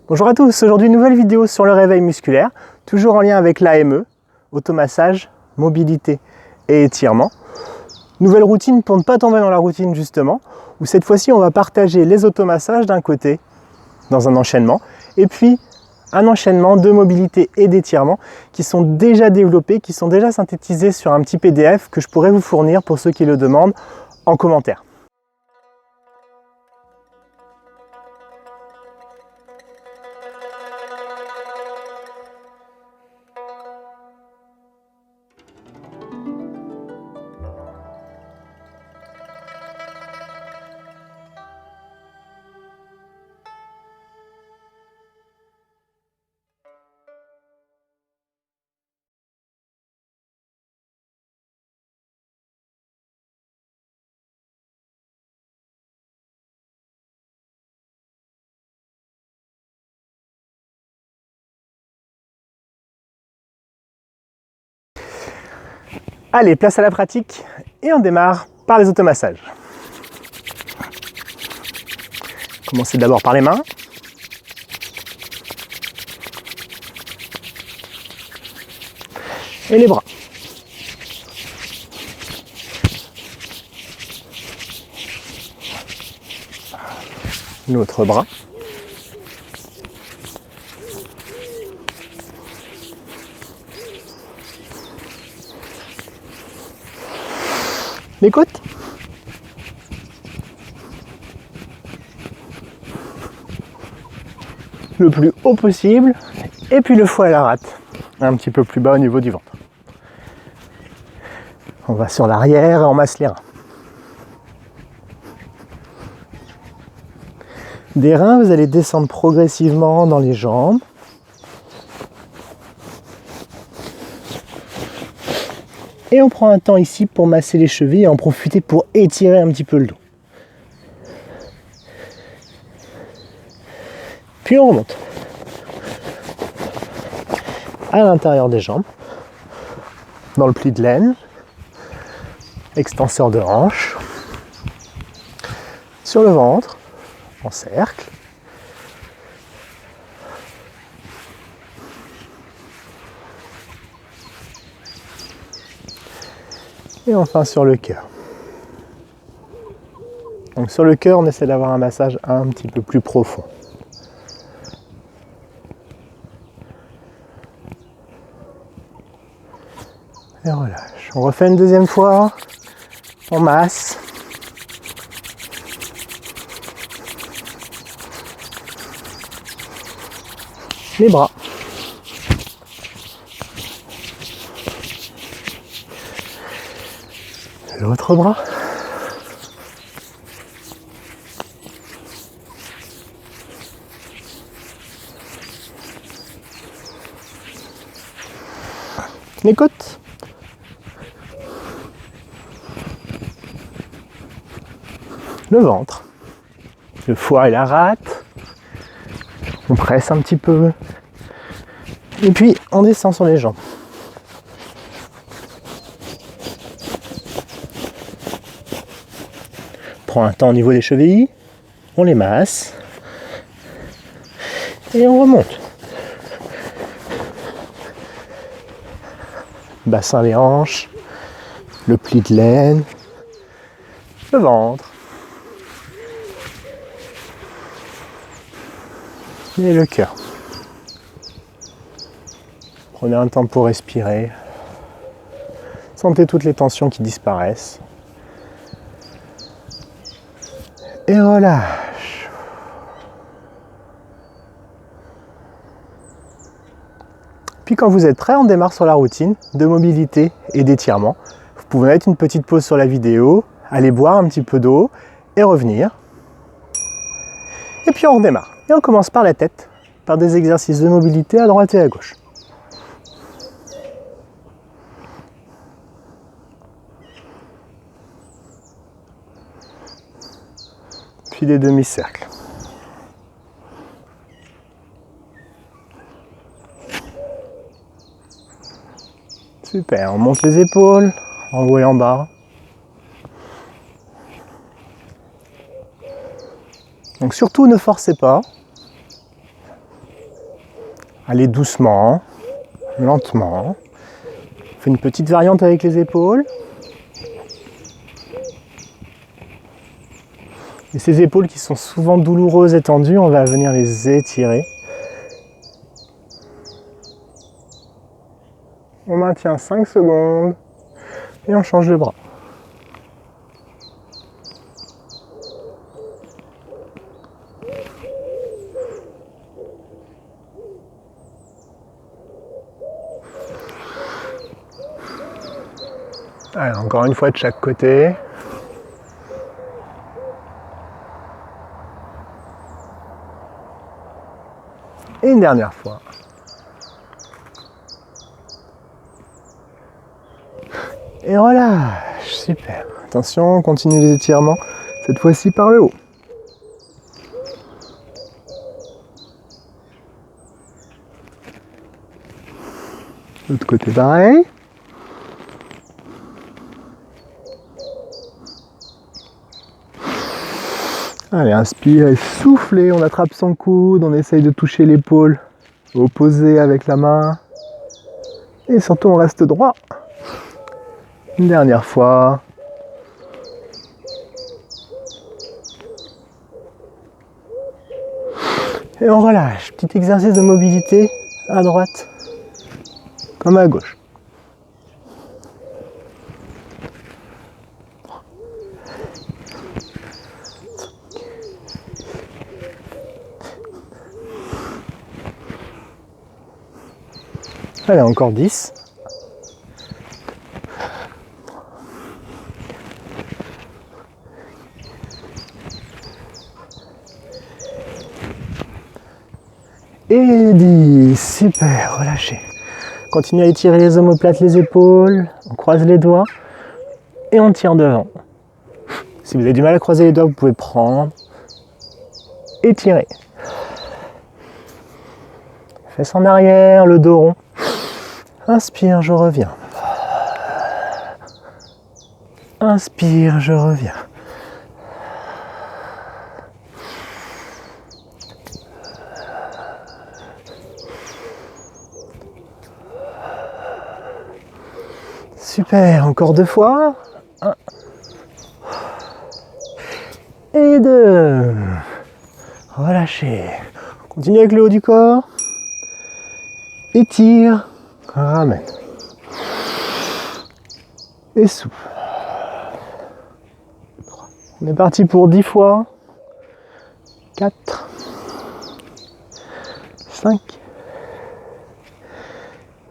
Bonjour à tous, aujourd'hui nouvelle vidéo sur le réveil musculaire, toujours en lien avec l'AME, automassage, mobilité et étirement. Nouvelle routine pour ne pas tomber dans la routine justement, où cette fois-ci on va partager les automassages d'un côté, dans un enchaînement, et puis un enchaînement de mobilité et d'étirement qui sont déjà développés, qui sont déjà synthétisés sur un petit PDF que je pourrais vous fournir pour ceux qui le demandent en commentaire. Allez, place à la pratique et on démarre par les automassages. Commencez d'abord par les mains. Et les bras. L'autre bras. Les côtes. Le plus haut possible. Et puis le foie à la rate. Un petit peu plus bas au niveau du ventre. On va sur l'arrière et on masse les reins. Des reins, vous allez descendre progressivement dans les jambes. Et on prend un temps ici pour masser les chevilles et en profiter pour étirer un petit peu le dos. Puis on remonte à l'intérieur des jambes, dans le pli de laine, extenseur de hanche, sur le ventre, en cercle. Et enfin sur le cœur. Donc sur le cœur, on essaie d'avoir un massage un petit peu plus profond. Et on relâche. On refait une deuxième fois. On masse. Les bras. L'autre bras. Les côtes. Le ventre. Le foie et la rate. On presse un petit peu. Et puis on descend sur les jambes. Prends un temps au niveau des chevilles, on les masse et on remonte. Bassin des hanches, le pli de laine, le ventre et le cœur. Prenez un temps pour respirer. Sentez toutes les tensions qui disparaissent. Et relâche. Puis quand vous êtes prêt, on démarre sur la routine de mobilité et d'étirement. Vous pouvez mettre une petite pause sur la vidéo, aller boire un petit peu d'eau et revenir. Et puis on redémarre. Et on commence par la tête, par des exercices de mobilité à droite et à gauche. Puis des demi-cercles. Super, on monte les épaules, en haut et en bas. Donc surtout ne forcez pas. Allez doucement, lentement. On fait une petite variante avec les épaules. Et ces épaules qui sont souvent douloureuses et tendues, on va venir les étirer. On maintient 5 secondes et on change de bras. Allez, encore une fois de chaque côté. Et une dernière fois. Et relâche, super. Attention, on continue les étirements, cette fois-ci par le haut. L'autre côté pareil. Allez, inspire et soufflez, on attrape son coude, on essaye de toucher l'épaule opposée avec la main. Et surtout, on reste droit. Une dernière fois. Et on relâche. Petit exercice de mobilité à droite comme à gauche. Allez, encore 10. Et 10. Super, relâchez. Continuez à étirer les omoplates, les épaules. On croise les doigts et on tire devant. Si vous avez du mal à croiser les doigts, vous pouvez prendre, étirer. Fesses en arrière, le dos rond. Inspire, je reviens. Inspire, je reviens. Super, encore 2 fois. 1 et 2. Relâchez. Continue avec le haut du corps. Étire. Ramène. Et souffle. On est parti pour 10 fois. 4. 5.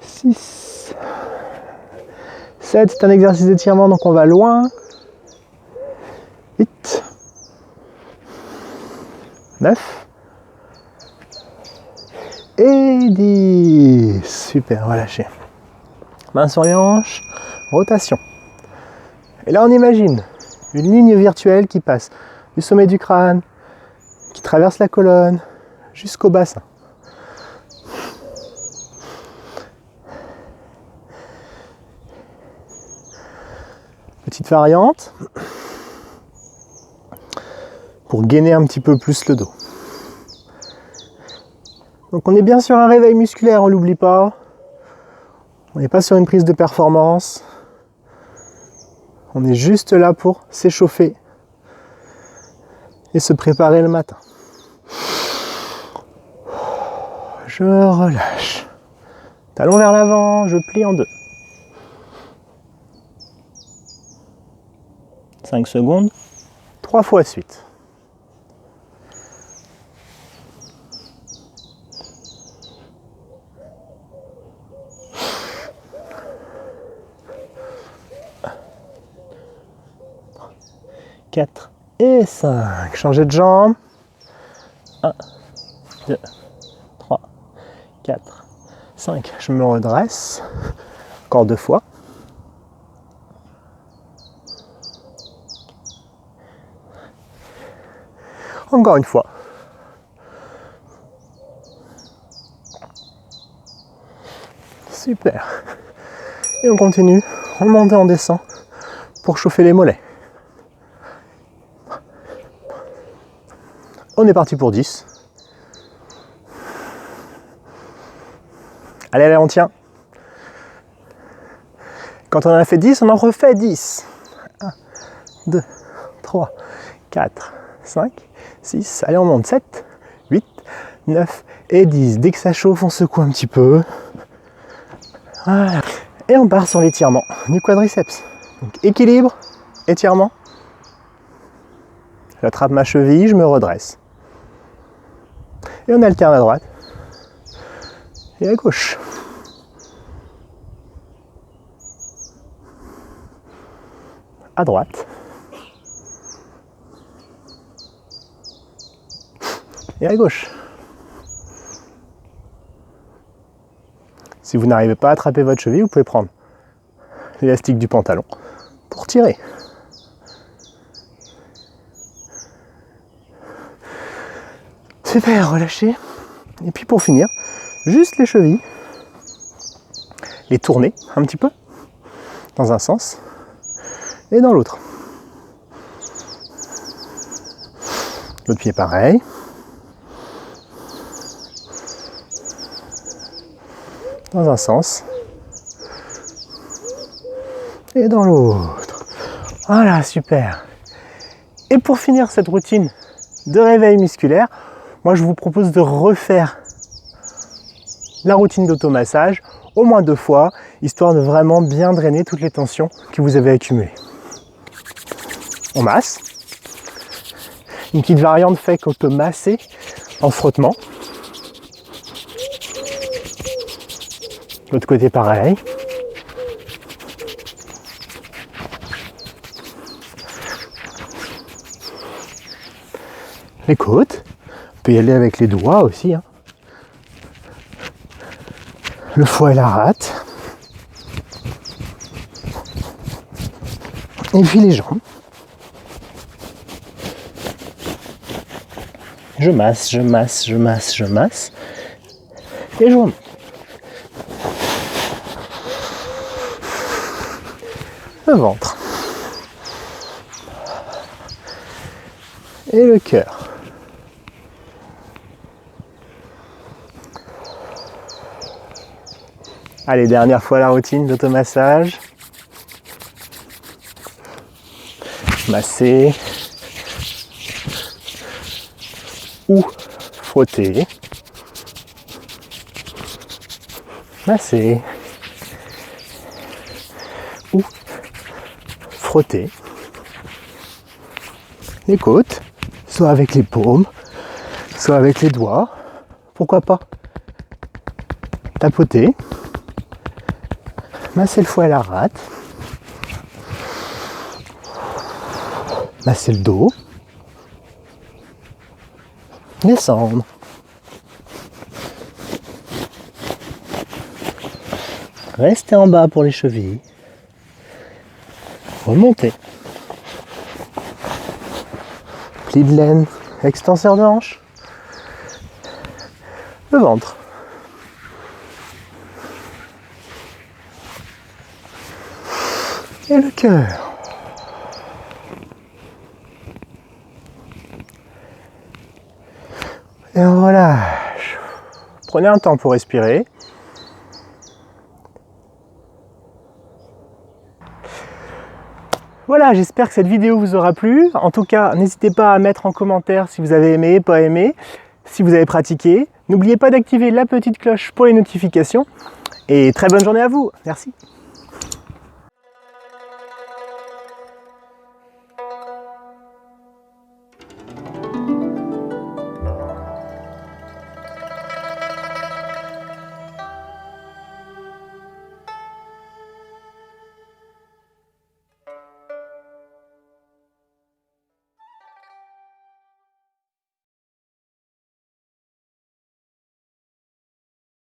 6. 7. C'est un exercice d'étirement, donc on va loin. 8. 9. Et 10. Super, relâchez. Main sur les hanches, rotation. Et là on imagine une ligne virtuelle qui passe du sommet du crâne, qui traverse la colonne, jusqu'au bassin. Petite variante pour gainer un petit peu plus le dos. Donc on est bien sur un réveil musculaire, on l'oublie pas. On n'est pas sur une prise de performance. On est juste là pour s'échauffer et se préparer le matin. Je relâche. Talon vers l'avant, je plie en 2. 5 secondes, 3 fois suite. Et 5. Changez de jambe. 1, 2, 3, 4, 5. Je me redresse. Encore 2 fois. Encore une fois. Super. Et on continue. On monte et on descend pour chauffer les mollets. On est parti pour 10. Allez, allez, on tient. Quand on en a fait 10, on en refait 10. 1, 2, 3, 4, 5, 6. Allez, on monte. 7, 8, 9 et 10. Dès que ça chauffe, on secoue un petit peu. Voilà. Et on part sur l'étirement du quadriceps. Donc équilibre, étirement. J'attrape ma cheville, je me redresse. Et on alterne à droite et à gauche. À droite. Et à gauche. Si vous n'arrivez pas à attraper votre cheville, vous pouvez prendre l'élastique du pantalon pour tirer. Super, relâchez. Et puis pour finir, juste les chevilles, les tourner un petit peu dans un sens et dans l'autre. L'autre pied pareil. Dans un sens et dans l'autre. Voilà, super. Et pour finir cette routine de réveil musculaire, moi je vous propose de refaire la routine d'automassage au moins 2 fois, histoire de vraiment bien drainer toutes les tensions que vous avez accumulées. On masse. Une petite variante fait qu'on peut masser en frottement. L'autre côté pareil. Les côtes. On peut y aller avec les doigts aussi. Hein. Le foie et la rate. Et puis les jambes. Je masse, je masse, je masse, je masse. Et je remonte. Le ventre. Et le cœur. Allez, dernière fois la routine d'automassage. Masser. Ou frotter. Masser. Ou frotter. Les côtes, soit avec les paumes, soit avec les doigts. Pourquoi pas tapoter. Masser le foie et la rate. Masser le dos. Descendre. Restez en bas pour les chevilles. Remonter. Pli de laine, extenseur de hanche. Le ventre. Et le cœur. Et on relâche. Prenez un temps pour respirer. Voilà, j'espère que cette vidéo vous aura plu. En tout cas, n'hésitez pas à mettre en commentaire si vous avez aimé, pas aimé, si vous avez pratiqué. N'oubliez pas d'activer la petite cloche pour les notifications. Et très bonne journée à vous. Merci.